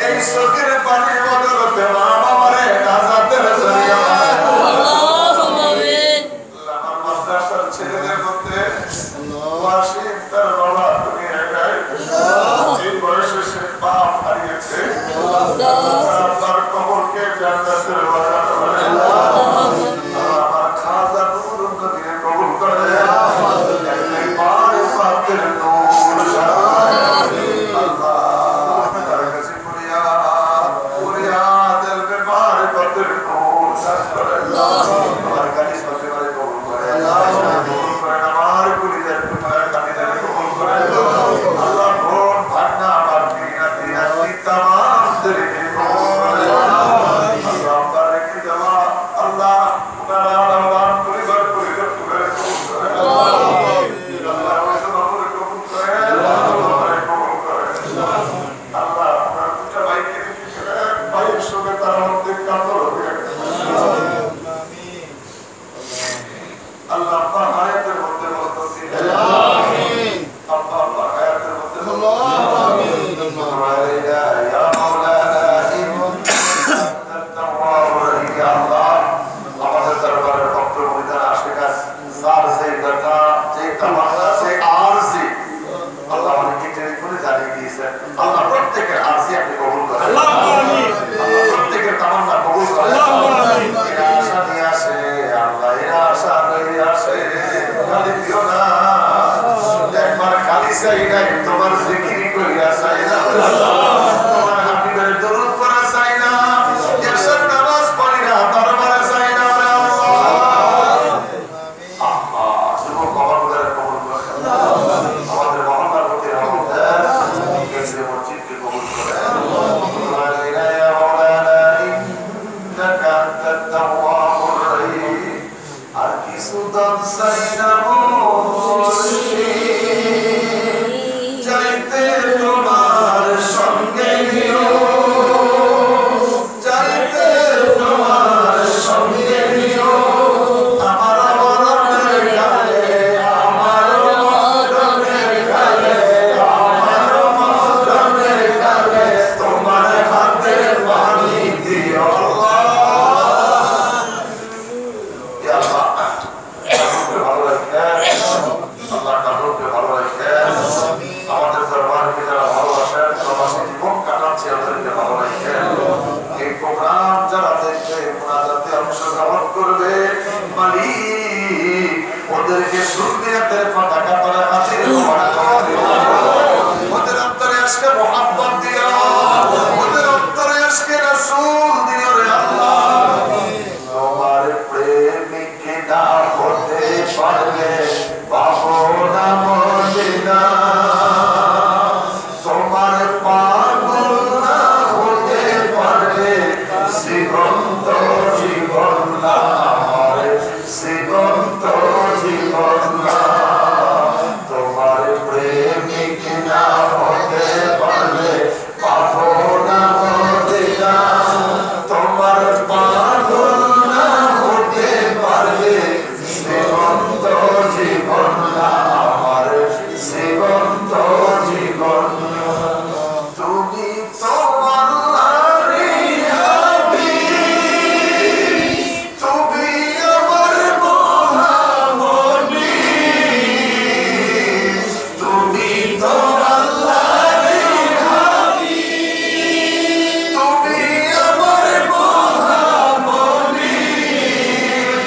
এই চোখের পানির বদলতে মা বাবারে নাজাতের জরিয়া ইন্নাকা আনতাত তাওয়াবুর রহিম। আর কিছু দান চাই না মুর্শিদ, যাইতে তোমার সঙ্গে নিও, যাইতে তোমার সঙ্গে নিও। আমার মরণের কালে, আমার মরণের কালে, আমার মরণের কালে তোমার হাতে পানি দিও আল্লাহ। ইয়া আল্লাহ, ভালো রাখেন আল্লাহ, কারোকে ভালো রাখেন। আমাদের দরবারকে যারা ভালোবাসেন, প্রবাসী জীবন কাটাচ্ছে ওদেরকে ভালো রাখেন। এই প্রোগ্রাম যারা দেখবে, মোনাজাতে অংশগ্রহণ করবে, মালিক ওদেরকে সুন্নিয়তের পতাকা তলে হাজির করা দিও। ওদের অন্তরে আজকে মোহাম্মদ দিও, ওদের অন্তরে আজকে রাসূল দিও রে আল্লাহ। তোমার প্রেমিক না হতে পারলে পাবো না মদিনা, তোমার পাগল না হতে পারলে জীবন্ত জীবন না, আমার জীবন্ত জীবন না। তোমার প্রেমিক না হতে পারলে পাবো না মদিনা, তোমার পাগল না হতে পারলে জীবন্ত জীবন না, আমার জীবন্ত জীবন না। তুমি তো আল্লাহরই হাবিব, তুমি আমার মহামণি, তুমি তো আল্লাহরই হাবিব, তুমি আমার মহামণি।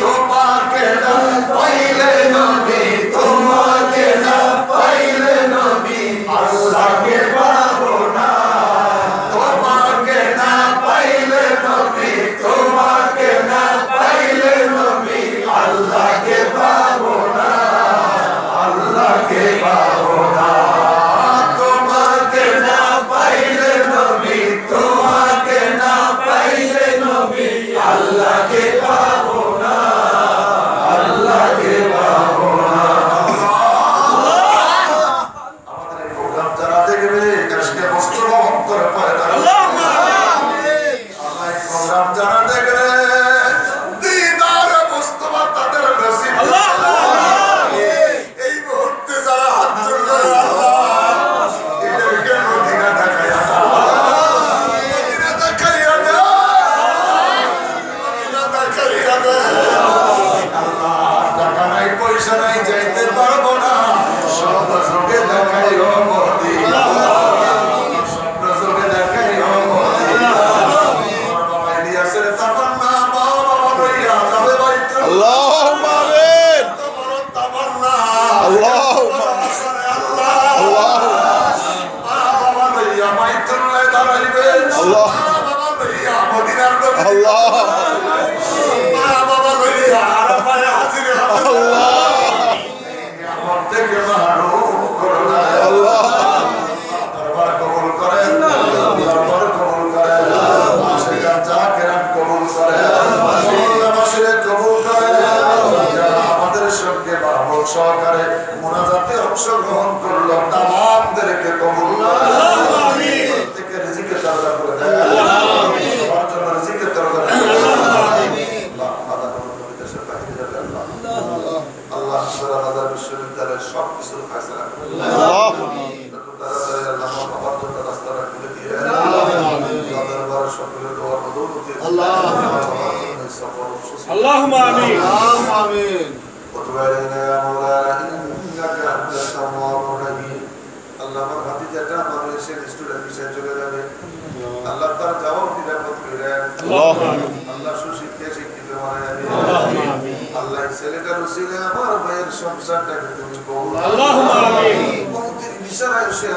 তোমাকে না পাইলে নবী, তোমাকে না পাইলে নবী আল্লাহকে পাবো না। তোমাকে না পাইলে নবী, তোমাকে না পাইলে নবী আল্লাহকে পাবো না, আল্লাহকে পাবো না। তোমাকে না পাইলে নবী, তোমাকে না পাইলে নবী আল্লাহকে পাবো না, আল্লাহকে পাবো না। আমাদের এই প্রোগ্রাম যারা দেখবে আজকে বস্ত্র অন্তরে পায় না। আমার এই প্রোগ্রাম যারা দেখবে দিদার মুস্তাফা তাদের নসিব। এই মুহূর্তে যারা হাত তুলবে আল্লাহ এদেরকে মদিনা দেখাইয়া দাও, মদিনা দেখাইয়া দাও, মদিনা দেখাইয়া দাও। আল্লাহ টাকা নাই পয়সা নাই যাইতে পারবো না, সব যোগে দেখাইও মদিনা, সব যোগে দেখাইও মদিনা। আমার বাবা ইলিয়াসের তামান্না, বাবা লইয়া যাবে বাইতুল আল্লাহুম্মা আমিন। এত বড় তামান্না, আল্লাহুম্মা আল্লাহ বাবা লইয়া বাইতুল্লাহ দাঁড়াইবে, আল্লাহ। বাবা লইয়া মদিনার নবী, আল্লাহ বাবা লইয়া আরাফায় হাজির হবে। আল্লাহ আমার থেকে মাহরুম করো না আল্লাহ। দরবার কবুল করেন, দরবার কবুল করেন, সেখান জাকিরান কবুল করেন, মহল্লাবাসীরা কবুল করেন। যারা আমাদের সঙ্গে মাহবুব সহকারে মুনাজাতে অংশগ্রহণ করলো তামামদেরকে কবুল করেন। প্রত্যেকের রিজিকের দরজা করে দেন, সবার জন্য রিজিকের দরজা করে দেন। আল্লাহ মাদার বিদেশের বাহিরে যাবে আল্লাহ, আল্লাহ সুবহানাহু বিশ্ববিদ্যালয়ের সব কিছুর ফয়সালা করে দেন। আল্লাহ তাড়াতাড়ি আল্লাহ আমার জন্য রাস্তাটা খুলে দিয়ে দরবার সকলের দোয়া বদৌলতে আল্লাহ। সফল সুস্থ আল্লাহুম্মা আমিন, আল্লাহুম্মা আমিন। وتب علينا يا مولانا إنك أنت التواب الرحيم। আল্লাহ আমার ভাতিজাটা মালয়েশিয়ার স্টুডেন্ট হিসেবে চলে যাবে, আল্লাহ তার জবাব নিরাপদ করেন। আল্লাহ সুশিক্ষা শিক্ষিত বানায় দিন। আল্লাহ ছেলেটার উসিলে আমার ভাইয়ের সংসারটাকে তুমি কবুল করো। আল্লাহুম্মা আমিন। মৌতের বিছানায় সে